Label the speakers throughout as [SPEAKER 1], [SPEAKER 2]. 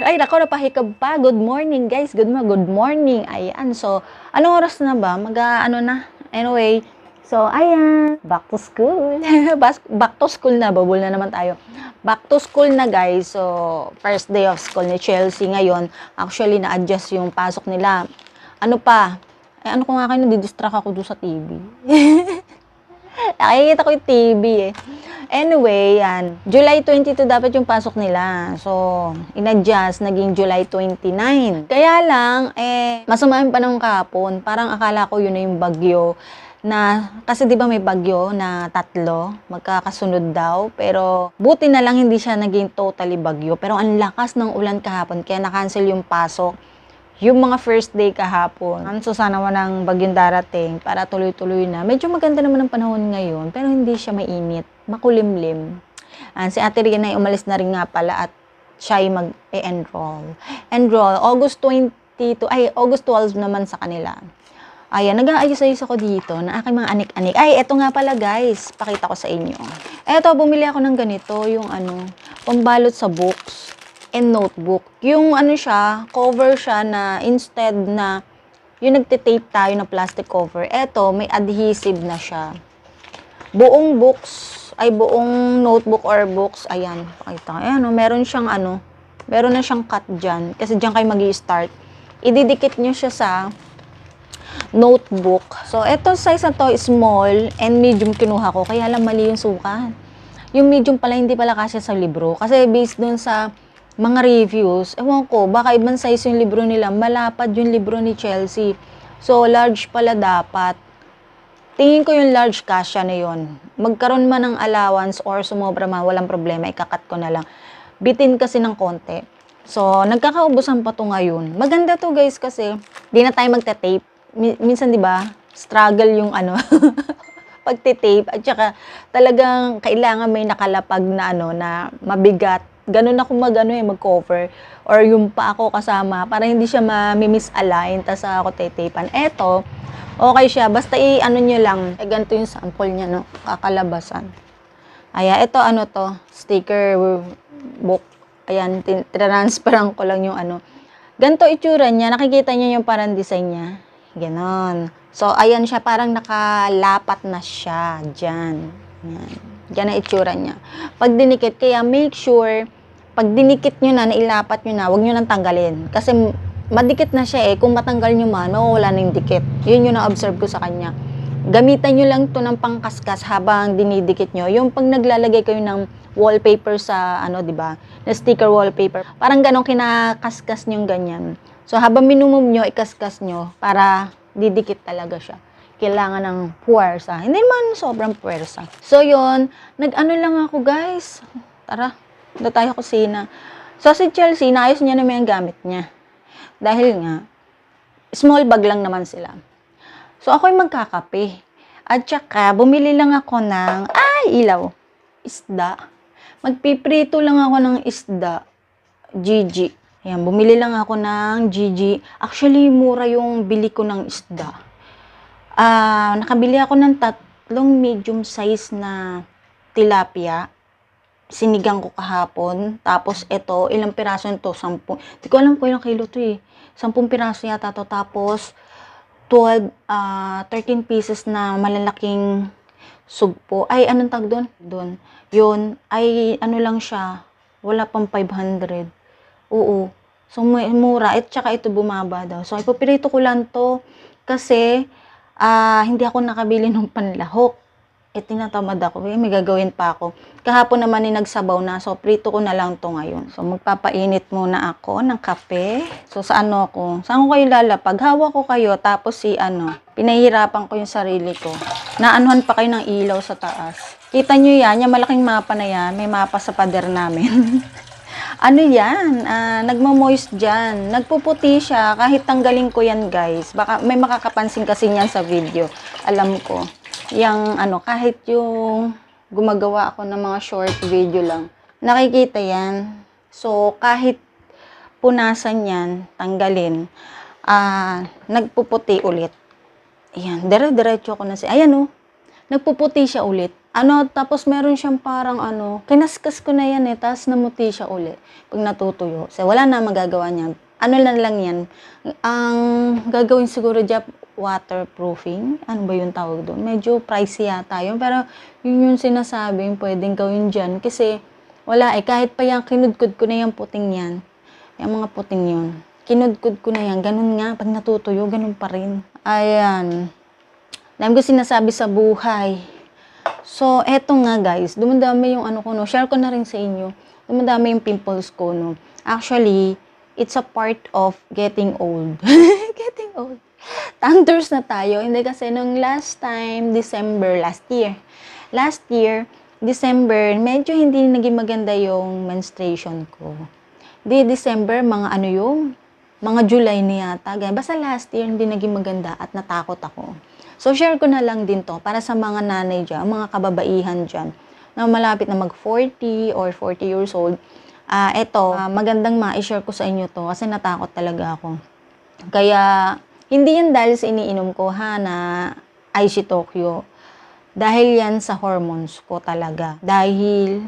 [SPEAKER 1] Ay, nako, napahikab pa. Good morning, guys. Good morning. Ayan. So, anong oras na ba? Ano na? Anyway, so, ayan. Back to school. Back to school na. Babul na naman tayo. Back to school na, guys. So, first day of school ni Chelsea ngayon. Actually, na-adjust yung pasok nila. Ano pa? Ay, ano ko nga kayo, nadidistract ako doon sa TV. Nakikita ko yung TV eh. Anyway, yan. July 22 dapat yung pasok nila. So, in-adjust, naging July 29. Kaya lang, masamahin pa ng kahapon. Parang akala ko yun na yung bagyo. Kasi di ba may bagyo na 3, magkakasunod daw. Pero, buti na lang hindi siya naging totally bagyo. Pero ang lakas ng ulan kahapon, kaya na-cancel yung pasok. Yung mga first day kahapon. So, sana walang bagyong darating para tuloy-tuloy na. Medyo maganda naman ang panahon ngayon, pero hindi siya mainit. Makulimlim. Si Ate Rian ay umalis na rin nga pala at siya ay mag-enroll. August 12 naman sa kanila. Ayan, nag-aayos-ayos ako dito na aking mga anik-anik. Ay, eto nga pala guys, pakita ko sa inyo. Eto, bumili ako ng ganito, yung pambalot sa books and notebook. Yung siya, cover siya na instead na yung nagtitape tayo na plastic cover, eto, may adhesive na siya. Buong notebook or books, ayan, pakita. Ayan, meron siyang meron na siyang cut dyan. Kasi dyan kayo mag-i-start. Ididikit nyo siya sa notebook. So, eto size na to, small and medium kinuha ko. Kaya lang mali yung sukat. Yung medium pala, hindi pala kasya sa libro. Kasi based dun sa mga reviews, ewan ko, baka ibang size yung libro nila, malapad yung libro ni Chelsea. So, large pala dapat. Tingin ko yung large kasya na yun. Magkaroon man ng allowance or sumobra man, walang problema, ikakat ko na lang. Bitin kasi ng konti. So, nagkakaubusan pa to ngayon. Maganda to guys kasi, di na tayo magta-tape. Minsan, di ba, struggle yung pagtitape at saka talagang kailangan may nakalapag na na mabigat. Ganun ako mag-cover or yung pa ako kasama para hindi siya ma-misalign tas ako tatapan. Eto, okay siya. Basta nyo lang. Ganito yung sample niya, no? Kakalabasan. Ayan, ito to? Sticker book. Ayan, transparent ko lang yung Ganito itsura niya. Nakikita niyo yung parang design niya. Ganon. So, ayan siya. Parang nakalapat na siya. Diyan. Ayan. Diyan ang itsura niya. Pag dinikit, kaya make sure, pag dinikit nyo na, nailapat nyo na, huwag nyo nang tanggalin. Kasi madikit na siya kung matanggal nyo man, mawawala na yung dikit. Yun yung na-observe ko sa kanya. Gamitan nyo lang to ng pangkaskas habang dinidikit nyo. Yung pag naglalagay kayo ng wallpaper sa, diba, na sticker wallpaper, parang ganong kinakaskas nyo ganyan. So, habang minumove nyo, ikaskas nyo para didikit talaga siya. Kailangan ng puwersa. Hindi naman sobrang puwersa. So, yun. Lang ako, guys. Tara, doon tayo kusina. So, si Chelsea, naayos niya naman yung gamit niya. Dahil nga, small bag lang naman sila. So, ako'y magkakape. At saka, bumili lang ako ng, ilaw. Isda. Magpiprito lang ako ng isda. Gigi. Ayan, bumili lang ako ng Gigi. Actually, mura yung bili ko ng isda. Nakabili ako ng 3 medium size na tilapia. Sinigang ko kahapon. Tapos ito, ilang piraso nito? 10. Hindi ko alam kung ilang kilo to 10 piraso yata to. Tapos 13 pieces na malalaking sugpo. Ay, anong tag doon? Doon. Yun, ay lang siya. Wala pang 500. Oo. So, mura. At saka ito bumaba daw. So, ipapirito ko lang to kasi hindi ako nakabili ng panlahok. Tinatamad ako. May gagawin pa ako. Kahapon naman nagsabaw na. So, prito ko na lang to ngayon. So, magpapainit muna ako ng kape. So, saan ko kayo lalapag? Hawak ko kayo. Tapos pinahihirapan ko yung sarili ko. Naanuhan pa kayo ng ilaw sa taas. Kita nyo yan. Yung malaking mapa na yan. May mapa sa pader namin. Yan? Nagmamoist dyan. Nagpuputi siya. Kahit tanggalin ko yan, guys. Baka may makakapansin kasi niyan sa video. Alam ko. Kahit yung gumagawa ako ng mga short video lang. Nakikita yan. So, kahit punasan yan, tanggalin, nagpuputi ulit. Ayan. Dire-diretso ko na siya. Ayan, nagpuputi siya ulit. Tapos meron siyang parang kinaskas ko na yan tapos namuti siya uli pag natutuyo. So, wala na magagawa niyan. Ano na lang yan, ang gagawin siguro dyan, waterproofing. Ano ba yung tawag doon? Medyo pricey yata yun, pero yun yung sinasabing pwedeng gawin dyan. Kasi, wala kahit pa yan, kinudkod ko na yung puting yan. Yung mga puting yun. Kinudkod ko na yan, ganun nga, pag natutuyo, ganun pa rin. Ayan. Dami ko sinasabi sa buhay. So, eto nga guys, dumadami yung share ko na rin sa inyo. Dumadami yung pimples ko, no. Actually, it's a part of getting old. Getting old. Thunders na tayo. Hindi kasi nung last year, December, medyo hindi naging maganda yung menstruation ko. December, mga July na yata. Basta last year, hindi naging maganda at natakot ako. So, share ko na lang din to para sa mga nanay dyan, mga kababaihan dyan, na malapit na mag-40 or 40 years old. Magandang ma-share ko sa inyo to kasi natakot talaga ako. Kaya, hindi yan dahil sa iniinom ko na IC Tokyo. Dahil yan sa hormones ko talaga. Dahil,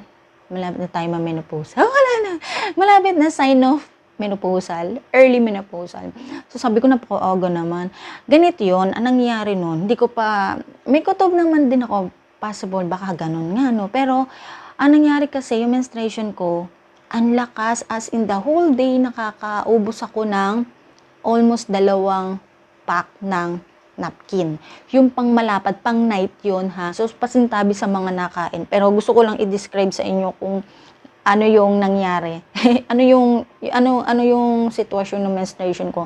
[SPEAKER 1] malapit na tayo ma-menopause. Wala na. Malapit na sign of menopausal, early menopausal. So, sabi ko napaka-aga naman. Ganito yun, ang nangyayari nun, may kutob naman din ako, possible, baka ganun nga, no? Pero, ang nangyari kasi, yung menstruation ko, ang lakas, as in the whole day, nakakaubos ako ng almost 2 pack ng napkin. Yung pang malapad, pang night yun, ha? So, pasintabi sa mga nakain. Pero gusto ko lang i-describe sa inyo kung ano yung nangyari. ano yung sitwasyon ng menstruation ko.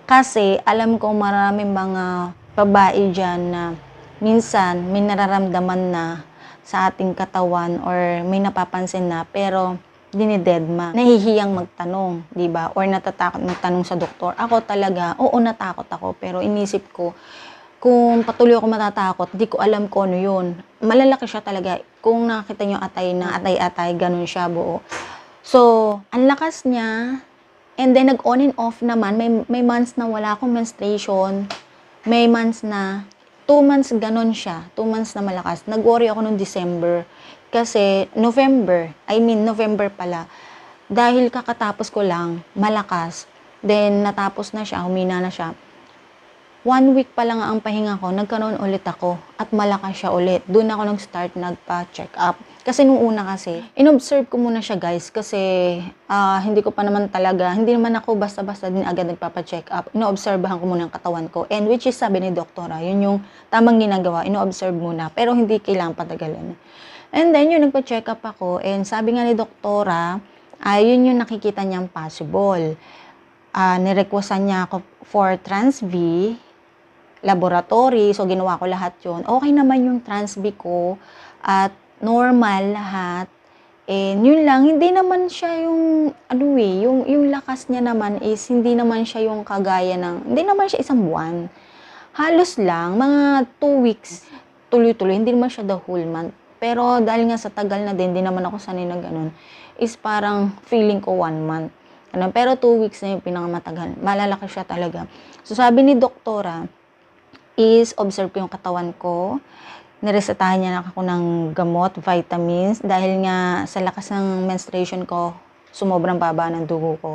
[SPEAKER 1] Kasi alam ko maraming mga babae diyan na minsan may nararamdaman na sa ating katawan or may napapansin na pero dinidedma. Nahihiyang magtanong, 'di ba? Or natatakot magtanong sa doktor. Ako talaga, oo, natakot ako pero inisip ko kung patuloy ako matatakot, di ko alam kung ano yun. Malalaki siya talaga. Kung nakita nyo atay, ganun siya buo. So, ang lakas niya. And then, nag-on and off naman. May months na wala akong menstruation. May months na 2 months ganun siya. 2 months na malakas. Nag-worry ako noong December. Kasi, November pala. Dahil kakatapos ko lang, malakas. Then, natapos na siya, humina na siya. 1 week pa lang ang pahinga ko, nagkaroon ulit ako at malakas siya ulit. Doon ako nag-start nagpa-check up. Kasi nung una kasi, inobserve ko muna siya guys kasi hindi naman ako basta-basta din agad nagpapa-check up. Inoobserbahan ko muna ang katawan ko. And which is sabi ni doktora, yun yung tamang ginagawa, ino-observe muna. Pero hindi kailangan patagalin. And then yun, nagpa-check up ako and sabi nga ni doktora, yun yung nakikita niyang possible. Nirequestan niya ako for Trans-V, laboratory, so ginawa ko lahat yun. Okay naman yung Trans-V ko at normal lahat. And yun lang, hindi naman siya yung yung lakas niya naman is hindi naman siya yung kagaya hindi naman siya 1 buwan. Halos lang, mga 2 weeks, tuloy-tuloy, hindi naman siya the whole month. Pero dahil nga sa tagal na din, hindi naman ako sanay na ganun, is parang feeling ko 1 month. Pero 2 weeks na yung pinakamatagal. Malalaki siya talaga. So sabi ni doktora, is observe ko yung katawan ko. Niresetahan niya na ako ng gamot, vitamins, dahil nga sa lakas ng menstruation ko, sumobrang baba ng dugo ko.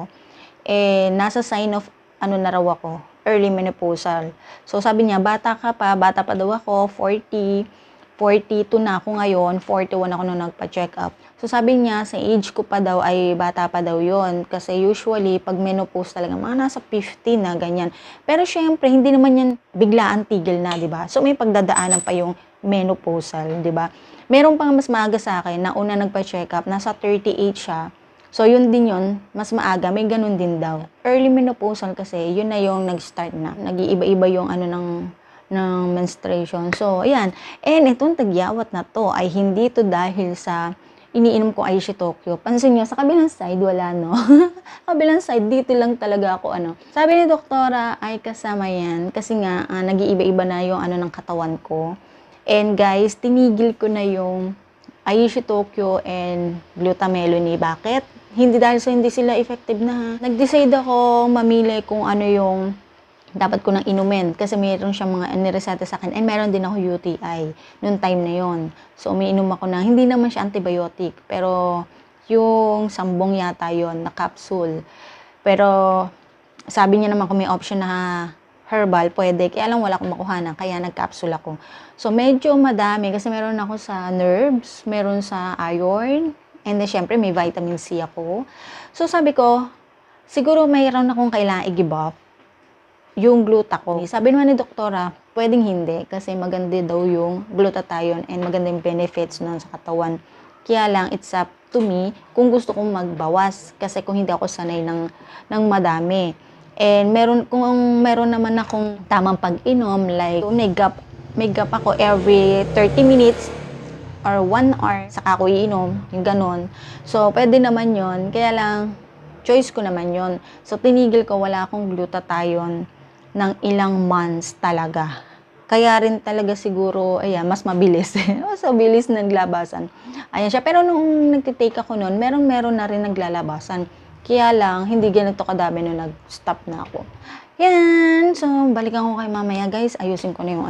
[SPEAKER 1] Nasa sign of, na raw ako, early menopausal. So sabi niya, bata pa daw ako, 42 na ako ngayon, 41 ako nung nagpa-check up. So sabi niya, sa age ko pa daw ay bata pa daw yon. Kasi usually, pag menopause talaga, mga nasa 50 na, ganyan. Pero syempre, hindi naman yan biglaan tigil na, di ba? So may pagdadaanan pa yung menopausal, di ba? Meron pang mas maaga sa akin, na una nagpa-check up, nasa 38 siya. So yun din yun, mas maaga, may ganun din daw. Early menopausal kasi, yun na yung nag-start na. Nag-iiba-iba yung ng menstruation. So, ayan. And itong tagyawat na to ay hindi to dahil sa iniinom ko IC Tokyo. Pansin nyo, sa kabilang side, wala, no? Kabilang side, dito lang talaga ako, Sabi ni doktora, ay kasama yan. Kasi nga, nag-iiba-iba na yung ng katawan ko. And guys, tinigil ko na yung IC Tokyo and Glutamelo-Ni. Bakit? Hindi dahil sa hindi sila effective na. Nag-decide ako mamili kung ano yung dapat ko nang inumin kasi mayroon siyang mga nireseta sa akin and meron din ako UTI noong time na yon. So umiinom ako ng hindi naman siya antibiotic pero yung sambong yata yon na capsule. Pero sabi niya naman kung may option na herbal, pwede. Kaya lang wala akong makuha kaya nag-capsule ako. So medyo madami kasi meron ako sa nerves, meron sa iron, and then syempre may vitamin C ako. So sabi ko, siguro mayroon akong kailangan i-give up yung gluta ko. Sabi naman ni doktora, pwedeng hindi kasi maganda daw yung glutathione and maganda yung benefits nun sa katawan. Kaya lang, it's up to me kung gusto kong magbawas kasi kung hindi ako sanay ng madami. And kung meron naman akong tamang pag-inom, like may gap ako every 30 minutes or 1 hour, saka ako iinom, yung ganon. So, pwede naman yon. Kaya lang, choice ko naman yon. So, tinigil ko, wala akong glutathione ng ilang months talaga. Kaya rin talaga siguro, ayan, mas mabilis. Mas mabilis naglabasan. Ayan siya. Pero nung nagtitake ako nun, meron na rin naglalabasan. Kaya lang, hindi ganito kadami nung nag-stop na ako. Yan. So, balikan ko kay mamaya, guys. Ayusin ko na yung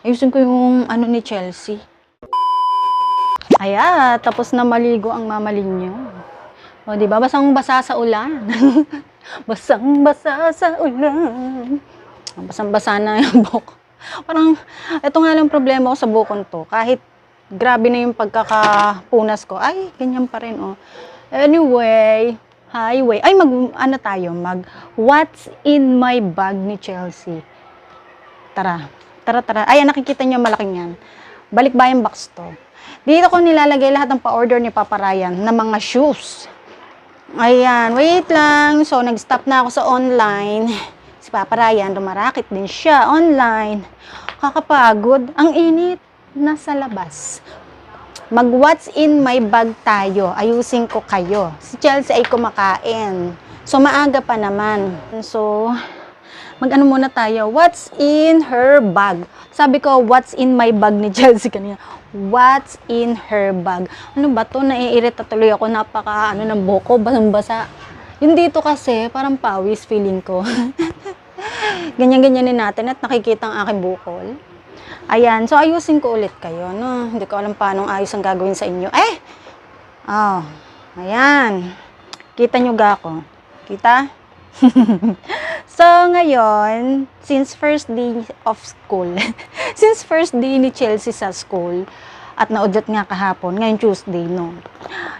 [SPEAKER 1] Ayusin ko yung ni Chelsea. Ayan, tapos na maligo ang mamaling nyo. O, diba? Basang-basa sa ulan. Basang-basa sa ulan. Basang-basa na yung buhok. Parang, ito nga lang problema ko sa buhok to. Kahit grabe na yung pagkakapunas ko, ay, ganyan pa rin, oh. Anyway, highway. Ay, what's in my bag ni Chelsea? Tara. Ay, nakikita niyo malaking yan. Balikbayan box to. Dito ko nilalagay lahat ng pa-order ni Papa Ryan na mga shoes. Ayan, wait lang. So, nag-stop na ako sa online. Si Papa Ryan, rumarakit din siya online. Kakapagod. Ang init. Nasa labas. Mag-what's in my bag tayo. Ayusin ko kayo. Si Chelsea ay kumakain. So, maaga pa naman. So, mag-ano muna tayo. What's in her bag? Sabi ko, what's in my bag ni Chelsea kanina. What's in her bag? Ano ba to? Naiirita tuloy ako. Napaka, ng buhok ko. Basang-basa. Yung dito kasi, parang pawis feeling ko. Ganyan-ganyanin natin at nakikita ang aking bukol. Ayan. So, ayusin ko ulit kayo. No? Hindi ko alam paano ayos ang gagawin sa inyo. Oh. Ayan. Kita nyo ga ako? Kita? So, ngayon, since first day of school, since first day ni Chelsea sa school, at naudot nga kahapon, ngayon Tuesday, no?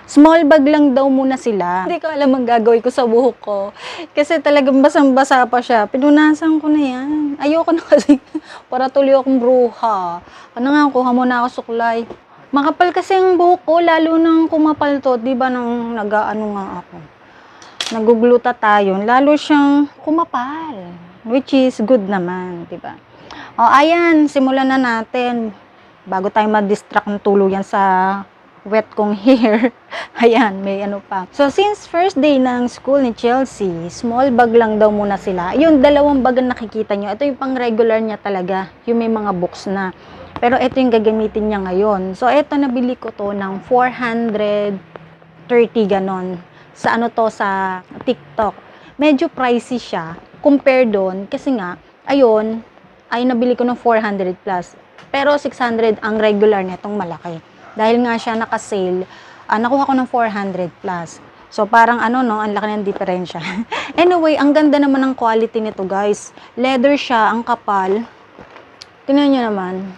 [SPEAKER 1] Small bag lang daw muna sila. Hindi ko alam ang gagawin ko sa buhok ko. Kasi talagang basang-basa pa siya. Pinunasan ko na yan. Ayoko na kasi para tuloy akong bruha. Ano nga, kuha muna ako suklay. Makapal kasi ang buhok ko, lalo nang kumapal to. Diba nang nag-ano nga ako. Naguglutathione, lalo siyang kumapal. Which is good naman, diba? O, ayan, simulan na natin. Bago tayo ma-distract ng tuluyan sa wet kong hair. Ayan, may ano pa. So, since first day ng school ni Chelsea, small bag lang daw muna sila. Yung dalawang bag na nakikita nyo, ito yung pang regular niya talaga. Yung may mga books na. Pero ito yung gagamitin niya ngayon. So, ito nabili ko to ng 430 ganon. Sa sa TikTok. Medyo pricey siya. Compare doon. Kasi nga, ayun, ay nabili ko ng 400 plus. Pero 600 ang regular nitong malaki. Dahil nga siya naka-sale, nakuha ko ng 400 plus. So, parang ang laki ng diferensya. Anyway, ang ganda naman ng quality nito, guys. Leather siya, ang kapal. Tingnan nyo naman.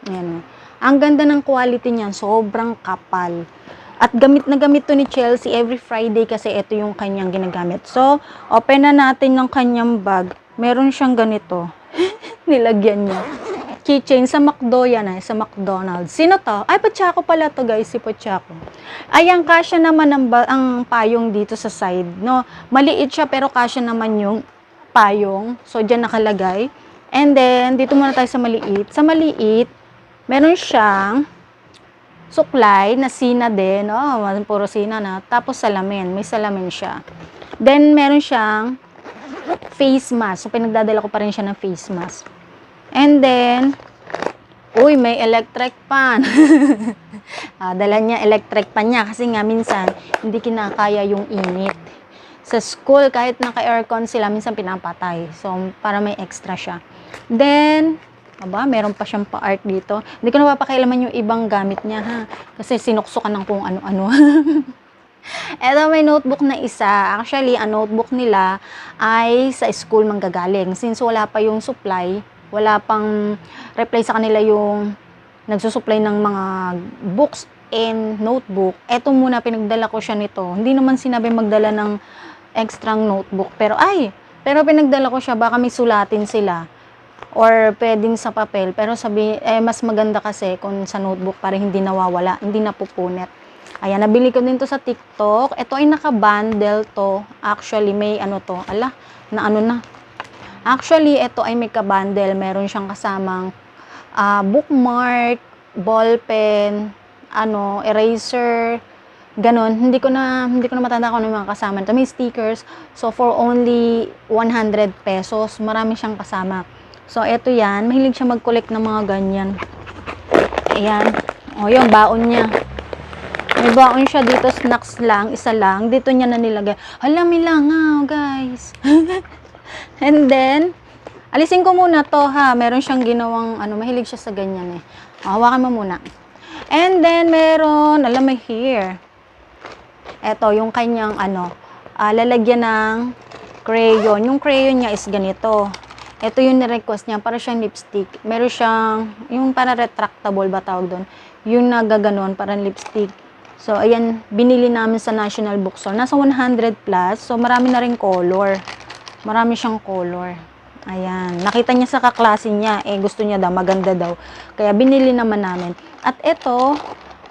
[SPEAKER 1] Ayan. Ang ganda ng quality niyan, sobrang kapal. At gamit na gamit to ni Chelsea every Friday kasi ito yung kanyang ginagamit. So, open na natin ng kanyang bag. Meron siyang ganito. Nilagyan niya. Keychain sa McDo yan sa McDonald's. Sino to? Ay, Pochacco pala to, guys, si Pochacco. Ayan, kasya naman ang payong dito sa side, no? Maliit siya pero kasya naman yung payong. So, dyan nakalagay. And then, dito muna tayo sa maliit. Sa maliit, meron siyang suklay na sina din, puro sina na. Tapos salamin, may salamin siya. Then, meron siyang face mask. So, pinagdadala ko pa rin siya ng face mask. And then, may electric pan. Dala niya electric pan niya kasi nga minsan hindi kinakaya yung init. Sa school, kahit naka-aircon sila, minsan pinapatay. So, para may extra siya. Then, meron pa siyang pa-art dito. Hindi ko napapakailaman yung ibang gamit niya, ha? Kasi sinuksukan ng kung ano-ano. Eto, may notebook na isa. Actually, ang notebook nila ay sa school manggagaling. Since wala pa yung supply, wala pang reply sa kanila yung nagsusupply ng mga books and notebook. Eto muna, pinagdala ko siya nito. Hindi naman sinabi magdala ng extra notebook. Pero pinagdala ko siya, baka may sulatin sila. Or pwedeng sa papel. Pero mas maganda kasi kung sa notebook para hindi nawawala, hindi napupunit. Ayan, nabili ko din to sa TikTok. Ito ay naka-bundle to. Actually, may Actually, ito ay may ka-bundle. Meron siyang kasamang bookmark, ballpen, eraser, ganon. Hindi ko na matanda kung ano yung mga kasama. Ito may stickers. So, for only 100 pesos, marami siyang kasama. So, ito yan. Mahilig siya mag-collect ng mga ganyan. Ayan. O, yung baon niya. May baon siya dito, snacks lang, isa lang. Dito niya na nilagay. Hala, may langaw, guys. And then, alisin ko muna to, ha. Meron siyang ginawang, mahilig siya sa ganyan, eh. Hawakan mo muna. And then, meron, alam mo here. Eto, yung kanyang, lalagyan ng crayon. Yung crayon niya is ganito. Ito yung ni-request niya, para siyang lipstick. Meron siyang, yung para retractable ba tawag doon? Yung nagaganon, parang lipstick. So, ayan, binili namin sa National Bookstore. Nasa 100 plus. So, marami na rin color. Marami siyang color. Ayan. Nakita niya sa kaklase niya. Gusto niya daw. Maganda daw. Kaya, binili naman namin. At ito,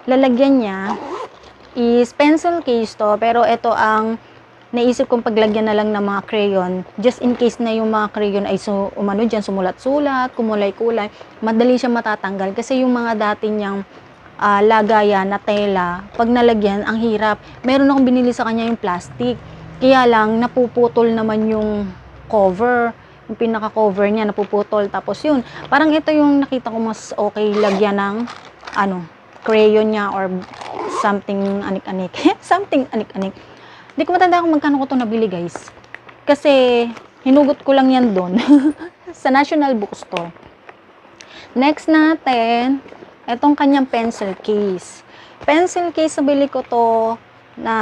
[SPEAKER 1] lalagyan niya is pencil case to. Pero ito ang naisip kong paglagyan na lang ng mga crayon. Just in case na yung mga crayon ay sumulat-sulat, kumulay-kulay. Madali siya matatanggal. Kasi yung mga dati niyang lagayan na tela, pag nalagyan, ang hirap. Meron akong binili sa kanya yung plastic. Kaya lang, napuputol naman yung cover. Yung pinaka-cover niya, napuputol. Tapos yun, parang ito yung nakita ko mas okay lagyan ng, crayon niya or something anik-anik. Something anik-anik. Hindi ko matanda kung magkano ko ito nabili, guys. Kasi, hinugot ko lang yan doon. Sa National Bookstore. Next natin, etong kanyang pencil case. Pencil case, nabili ko to na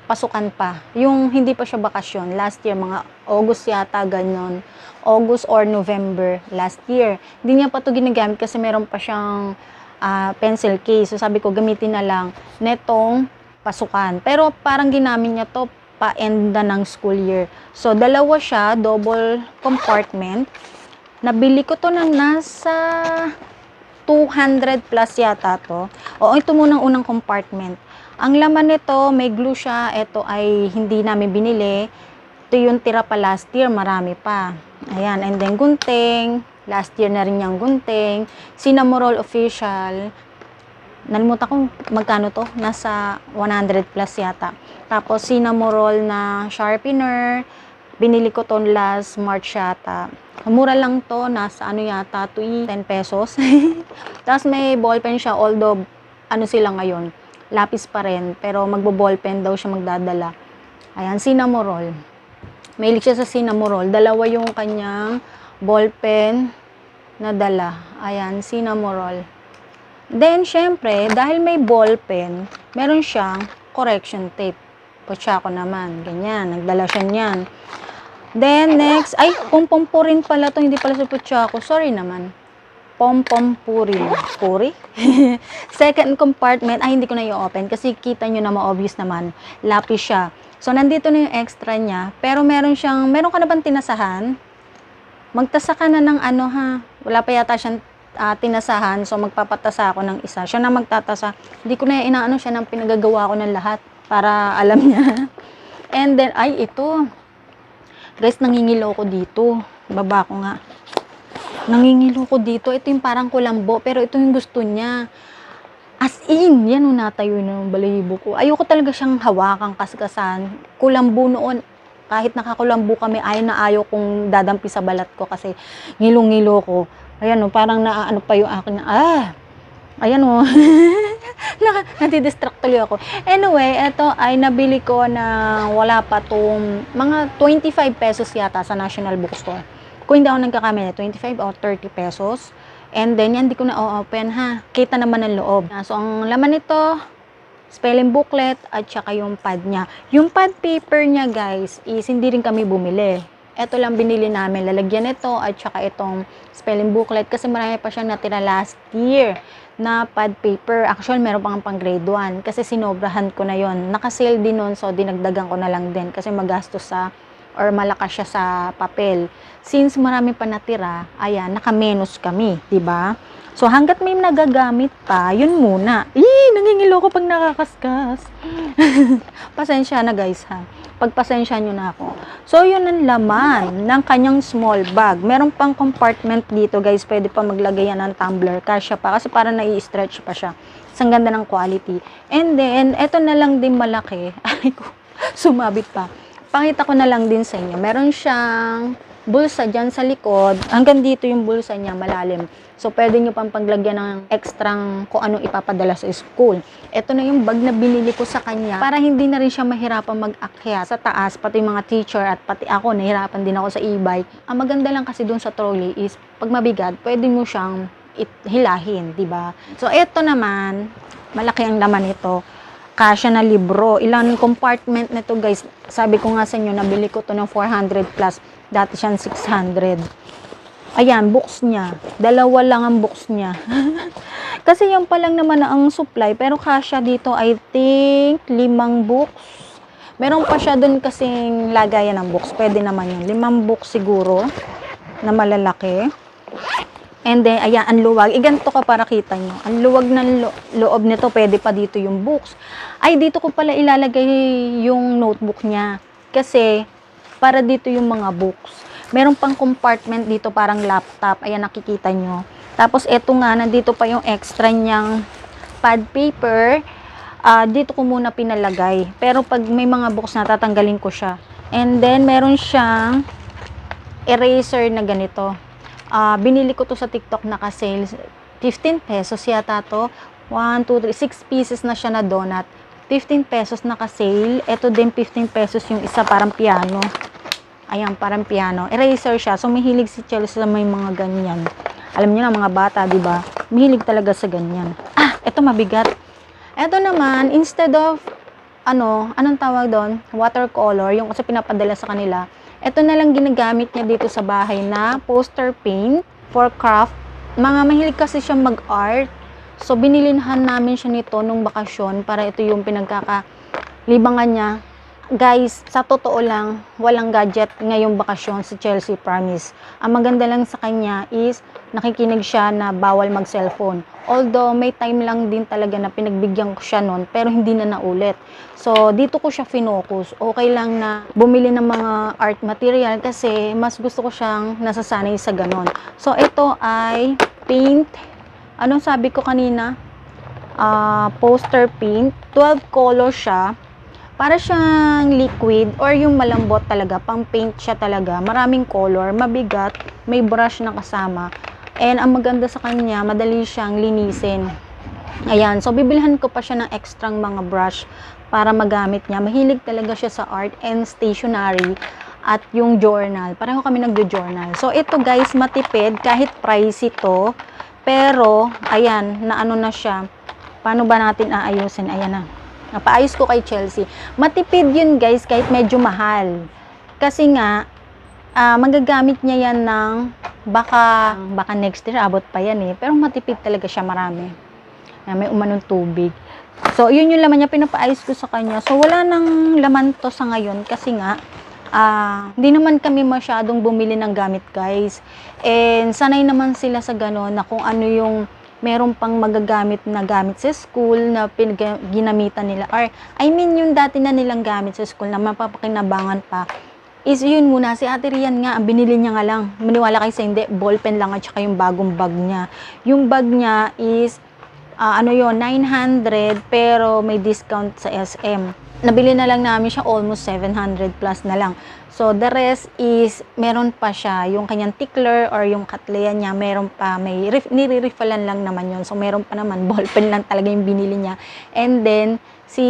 [SPEAKER 1] pasukan pa. Yung hindi pa siya bakasyon. Last year, mga August yata, ganyan. August or November last year. Hindi niya pa to ginagamit kasi meron pa siyang pencil case. So, sabi ko, gamitin na lang netong pasukan. Pero parang ginamit niya to pa-end na ng school year. So, dalawa siya, double compartment. Nabili ko to ng nasa 200 plus yata to. O, ito munang unang compartment. Ang laman nito, may glue siya. Ito ay hindi namin binili. Ito yung tira pa last year. Marami pa. Ayan. And then, gunting. Last year na rin yung gunting. Cinnamoroll Official. Nalimutan ko magkano to. Nasa 100 plus yata. Tapos, Cinnamoroll na sharpener. Binili ko to last March yata. Mura lang to, nasa yata, 10 pesos. Tapos may ballpen siya, although sila ngayon, lapis pa rin, pero magbo-ballpen daw siya magdadala. Ayan, Cinnamoroll. Mahilig siya sa Cinnamoroll. Dalawa yung kanyang ballpen na dala. Ayan, Cinnamoroll. Then, syempre, dahil may ballpen, meron siyang correction tape. Potsako naman, ganyan, nagdala siya niyan. Then, next, pom-pom purin pala to, hindi pala sa potsako. Sorry naman. Pom-pom purin. Puri? Second compartment, hindi ko na i-open kasi kita nyo na ma-obvious naman. Lapis siya. So, nandito na yung extra niya. Pero meron ka na bang tinasahan? Magtasa ka na ng wala pa yata siyang tinasahan. So, magpapatasa ako ng isa. Siya na magtatasa. Hindi ko na siya ng pinagagawa ko ng lahat para alam niya. And then, ito. Guys, nangingilo ko dito. Baba ko nga. Nangingilo ko dito. Ito yung parang kulambo. Pero ito yung gusto niya. As in, yan natayo ng balahibo ko. Ayoko talaga siyang hawakan kaskasan. Kulambo noon. Kahit nakakulambo kami, ayaw kong dadampi sa balat ko kasi ngilo-ngilo ko. Ayan, parang pa yung akin. Ayan o. Natidistract tuloy ako. Anyway, ito ay nabili ko na wala pa tong mga 25 pesos yata sa National Bookstore. Kung hindi ako nagkakamali, 25 or 30 pesos. And then, yan, di ko na open ha. Kita naman ang loob. So, ang laman nito, spelling booklet at saka yung pad niya. Yung pad paper niya, guys, is hindi rin kami bumili. Ito lang binili namin. Lalagyan ito at saka itong spelling booklet kasi marami pa siyang natira last year na pad paper. Actually, meron pang grade 1 kasi sinobrahan ko na yon. Naka-sale din nun, so dinagdagan ko na lang din kasi magastos sa or malakas siya sa papel. Since marami pa natira, ayan, naka-menos kami, 'di ba? So hangga't may nagagamit pa, yun muna. Nangingilo ko pag nakakaskas. Pasensya na guys ha. Pagpasensya nyo na ako. So yun ang laman ng kanyang small bag. Meron pang compartment dito guys. Pwede pa maglagay yan ng tumbler. Kasya pa kasi parang nai-stretch pa siya. Isang ganda ng quality. And then, eto na lang din malaki. Ay ko, sumabit pa. Pakita ko na lang din sa inyo. Meron siyang bulsa dyan sa likod. Hanggang dito yung bulsa niya, malalim. So, pwede nyo pang paglagyan ng extrang kung anong ipapadala sa school. Ito na yung bag na binili ko sa kanya para hindi na rin siya mahirapan mag-akyat sa taas. Pati mga teacher at pati ako, nahirapan din ako sa e-bike. Ang maganda lang kasi dun sa trolley is, pag mabigat, pwede mo siyang hilahin, diba? So, ito naman, malaki ang laman nito. Kasya na libro. Ilang compartment na to guys. Sabi ko nga sa inyo, nabili ko to ng 400 plus. Dati siyang 600. Ayan, books niya. Dalawa lang ang books niya. Kasi yan pa lang naman ang supply. Pero kasya dito, I think, 5 books. Meron pa siya dun kasing lagayan ng books. Pwede naman yun. 5 books siguro na malalaki. And then, ayan, ang luwag. Ganito ka para kita nyo. Ang luwag ng loob nito, pwede pa dito yung books. Ay, dito ko pala ilalagay yung notebook niya. Kasi, para dito yung mga books. Meron pang compartment dito, parang laptop. Ayan, nakikita nyo. Tapos, eto nga, nandito pa yung extra niyang pad paper. Dito ko muna pinalagay. Pero, pag may mga books na, tatanggalin ko siya. And then, meron siyang eraser na ganito. Binili ko to sa TikTok, naka-sale. 15 pesos yata to. 1, 2, 3, 6 pieces na siya na donut. 15 pesos naka-sale. Ito din 15 pesos yung isa, parang piano. Ayan, parang piano. Eraser siya. So, mahilig si Chelsea sa may mga ganyan. Alam niyo na, mga bata, di ba? Mahilig talaga sa ganyan. Ito mabigat. Ito naman, instead of, anong tawag doon? Watercolor, yung kasi pinapadala sa kanila. Ito na lang ginagamit niya dito sa bahay na poster paint for craft. Mga mahilig kasi siya mag-art. So, binilinhan namin siya nito nung bakasyon para ito yung pinagkakalibangan niya. Guys, sa totoo lang, walang gadget ngayong bakasyon si Chelsea, promise. Ang maganda lang sa kanya is nakikinig siya na bawal mag-cellphone. Although, may time lang din talaga na pinagbigyan ko siya nun, pero hindi na naulit. So, dito ko siya finocus. Okay lang na bumili ng mga art material kasi mas gusto ko siyang nasasanay sa ganon. So, ito ay paint. Anong sabi ko kanina? Poster paint. 12 colors siya. Para siyang liquid or yung malambot talaga. Pang paint siya talaga. Maraming color, mabigat, may brush na kasama. And ang maganda sa kanya, madali siyang linisin. Ayan, so bibilhan ko pa siya ng extrang mga brush para magamit niya. Mahilig talaga siya sa art and stationery at yung journal. Pareho kami nagjo-journal. So ito guys, matipid kahit pricey to. Pero, ayan, naano na siya. Paano ba natin aayusin? Ayan na. Napaayos ko kay Chelsea. Matipid yun guys, kahit medyo mahal. Kasi nga, magagamit niya yan ng baka next year, abot pa yan eh. Pero matipid talaga siya, marami. May umanong tubig. So, yun yung laman niya, pinapaayos ko sa kanya. So, wala nang laman to sa ngayon kasi nga, hindi naman kami masyadong bumili ng gamit guys. And sanay naman sila sa gano'n na kung ano yung meron pang magagamit na gamit sa school na ginamitan nila. Or, I mean, yung dati na nilang gamit sa school na mapapakinabangan pa, is yun muna. Si Ate Rian nga, ang binili niya nga lang. Maniwala kayo sa hindi, ballpen lang at saka yung bagong bag niya. Yung bag niya is ano yon 900 pero may discount sa SM. Nabili na lang namin siya almost 700 plus na lang. So, the rest is, meron pa siya, yung kanyang tickler or yung katleya niya, meron pa, may nire-refillan lang naman yon. So, meron pa naman, ballpen lang talaga yung binili niya. And then, si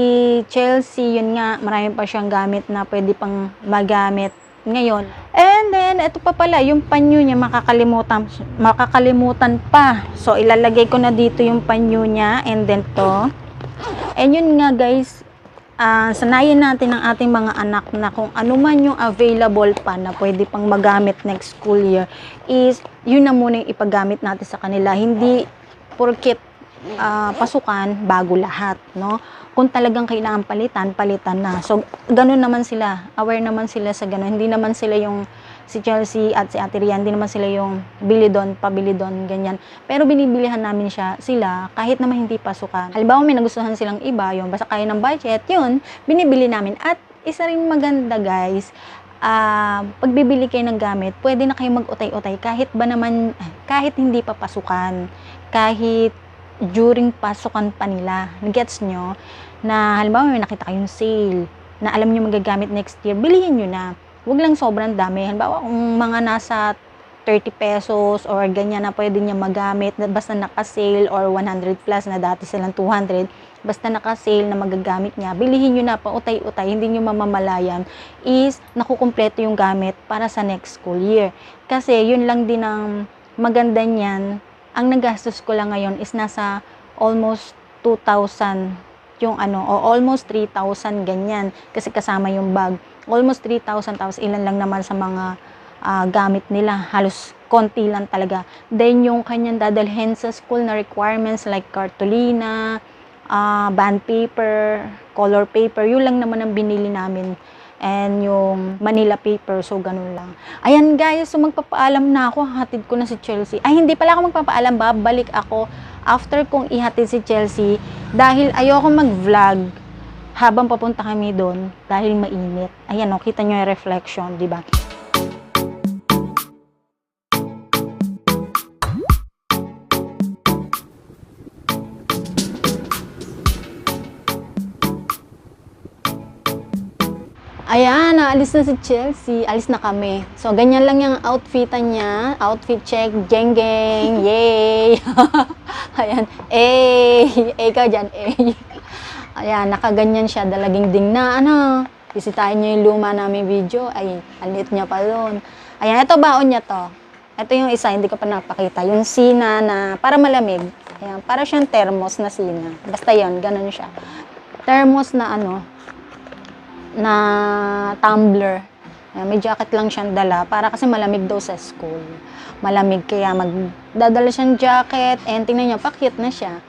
[SPEAKER 1] Chelsea, yun nga, marami pa siyang gamit na pwede pang magamit ngayon. And then, ito pa pala, yung panyo niya, makakalimutan pa. So, ilalagay ko na dito yung panyo niya, and then to. And yun nga guys, sanayin natin ang ating mga anak na kung ano man yung available pa na pwede pang magamit next school year, is yun na muna yung ipagamit natin sa kanila. Hindi porket pasukan, bago lahat, no? Kung talagang kailangan palitan na. So, ganun naman sila. Aware naman sila sa ganun. Hindi naman sila yung si Chelsea at si Ate Rian, hindi naman sila yung bili doon, pabili doon, ganyan. Pero binibilihan namin sila kahit naman hindi pasukan. Halimbawa, may nagustuhan silang iba, yung basta kaya ng budget, yun, binibili namin. At isa rin maganda guys, pag bibili kayo ng gamit, pwede na kayo mag-utay-utay kahit hindi pa pasukan, kahit during pasukan pa nila. Gets nyo? Na halimbawa may nakita kayong sale na alam nyo magagamit next year, bilihin nyo na. Huwag lang sobrang dami. Halimbawa kung mga nasa 30 pesos or ganyan na pwede niya magamit, basta naka-sale, or 100 plus na dati silang 200, basta naka-sale na magagamit niya, bilihin nyo na, pautay-utay, hindi nyo mamamalayan, is nakukumpleto yung gamit para sa next school year. Kasi yun lang din ang maganda niyan. Ang nagastos ko lang ngayon is nasa almost 2,000 yung o almost 3,000 ganyan, kasi kasama yung bag. Almost 3,000, tapos ilan lang naman sa mga gamit nila, halos konti lang talaga. Then yung kanyang dadalhin sa school na requirements like cartolina, band paper, color paper, yun lang naman ang binili namin. And yung Manila paper, so ganun lang. Ayan guys, so magpapaalam na ako, hatid ko na si Chelsea. Ay, hindi pala ako magpapaalam, babalik ako after kong ihatid si Chelsea, dahil ayoko mag-vlog habang papunta kami doon dahil mainit. Ayan o, kita nyo yung reflection, di ba? Ayan, naalis na si Chelsea. Alis na kami. So, ganyan lang yung outfitan niya. Outfit check. Geng geng. Yay! Ayan. Ikaw dyan. Ayan, nakaganyan siya. Dalaging ding na. Bisitahin niyo yung luma namin video. Ay, alit niya pa doon. Ayan, ito baon niya to. Ito yung isa, hindi ko pa napakita. Yung sina na para malamig. Ayan, para siyang thermos na sina. Basta yun, ganun siya. Thermos na na tumbler. Ayan, may jacket lang siyang dala para kasi malamig daw sa school. Malamig kaya magdadala siyang jacket, and tingnan niyo, pa-cute na siya.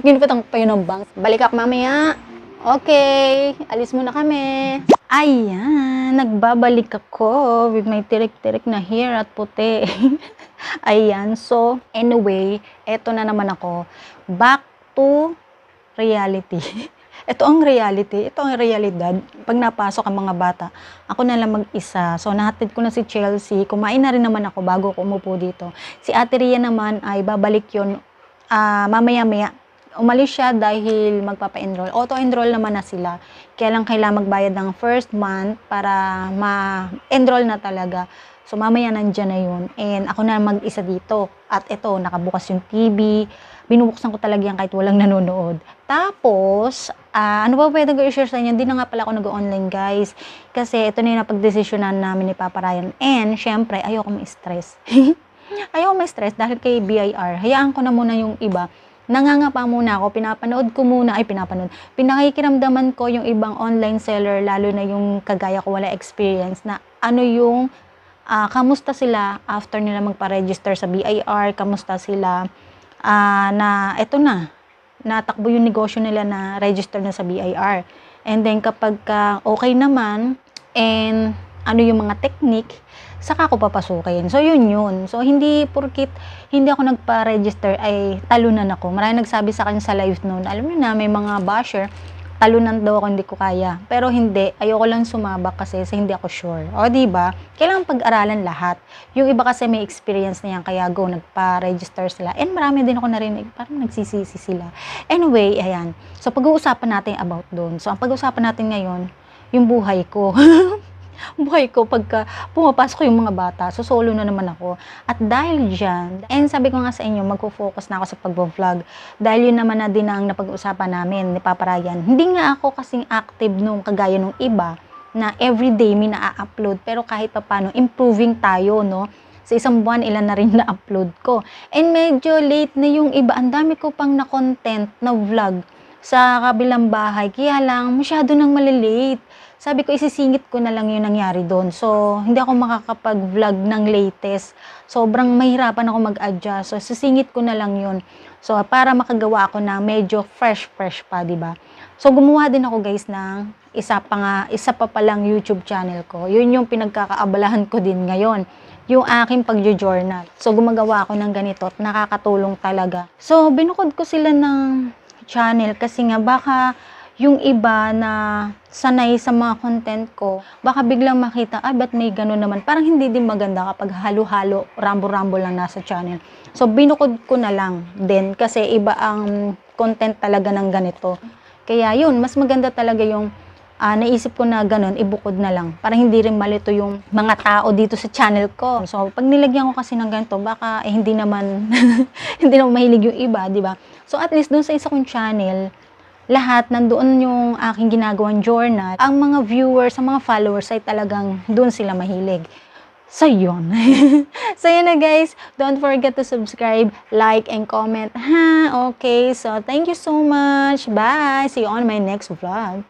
[SPEAKER 1] Ginipatang pa yun ng bank. Balik ako mamaya. Okay, alis muna kami. Ayan, nagbabalik ako with my tirik-tirik na hair at puti. Ayan, so anyway, eto na naman ako. Back to reality. Ito ang reality, ito ang realidad. Pag napasok ang mga bata, ako na lang mag-isa. So, nahatid ko na si Chelsea. Kumain na rin naman ako bago ko umupo dito. Si Ate Ria naman ay babalik yun mamaya-maya. Umalis siya dahil magpapa-enroll. Auto-enroll naman na sila. Kaya lang kailangan magbayad ng first month para ma-enroll na talaga. So, mamaya nandyan na yun. And ako na mag-isa dito. At ito, nakabukas yung TV. Binubuksan ko talaga yan kahit walang nanonood. Tapos, ano ba pwede ko i-share sa inyo? Hindi na nga pala ako nag-online guys. Kasi ito na yung napag-desisyonan namin ni Papa Ryan. And, syempre, ayoko ma-stress. Ayoko ma-stress dahil kay BIR. Hayaan ko na muna yung iba. Nangangapa muna ako. Pinakikiramdaman ko yung ibang online seller, lalo na yung kagaya ko, wala experience, na ano yung kamusta sila after nila magpa-register sa BIR, kamusta sila na eto na, natakbo yung negosyo nila na register na sa BIR. And then kapag okay naman, and ano yung mga technique, saka ko papasukin. So yun. So hindi porkit hindi ako nagpa-register ay talunan ako. Maraming nagsabi sa akin sa live noon, alam niyo na, may mga basher, talunan daw ako, hindi ko kaya. Pero hindi, ayoko lang sumabak kasi sa hindi ako sure. O, diba? Kailangan pag-aralan lahat. Yung iba kasi may experience na yan, kaya go, nagpa-register sila. And marami din ako narinig, parang nagsisisi sila. Anyway, ayan. So, pag-uusapan natin about doon. So, ang pag-uusapan natin ngayon, yung buhay ko. Buhay ko pagka pumapasok yung mga bata. So, solo na naman ako. At dahil dyan, and sabi ko nga sa inyo, magpo-focus na ako sa pag-vlog. Dahil yun naman na din ang napag-usapan namin ni Papa Ryan. Hindi nga ako kasing active nung kagaya nung iba na everyday may na-upload. Pero kahit papano, improving tayo, no? Sa isang buwan, ilan na rin na-upload ko. And medyo late na yung iba. Ang dami ko pang na-content na vlog sa kabilang bahay. Kaya lang, masyado nang malilate. Sabi ko, isisingit ko na lang yung nangyari doon. So, hindi ako makakapag-vlog ng latest. Sobrang mahirapan ako mag-adjust. So, sisingit ko na lang yun. So, para makagawa ako na medyo fresh pa, di ba? So, gumawa din ako guys ng isa pa palang YouTube channel ko. Yun yung pinagkakaabalahan ko din ngayon. Yung aking pag-journal. So, gumagawa ako ng ganito at nakakatulong talaga. So, binukod ko sila ng channel kasi nga baka yung iba na sanay sa mga content ko, baka biglang makita, ba't may gano'n naman? Parang hindi din maganda kapag halo-halo, rambo-rambo lang nasa channel. So, binukod ko na lang din kasi iba ang content talaga ng ganito. Kaya yun, mas maganda talaga yung naisip ko na gano'n, ibukod na lang. Para hindi rin malito yung mga tao dito sa channel ko. So, pag nilagyan ko kasi ng ganito, baka hindi naman, hindi naman mahilig yung iba, di ba? So, at least dun sa isa kong channel, lahat nandoon yung aking ginagawang journal. Ang mga viewers, ang mga followers ay talagang doon sila mahilig. So, yun. So, yun na guys. Don't forget to subscribe, like, and comment. Okay, so thank you so much. Bye! See you on my next vlog.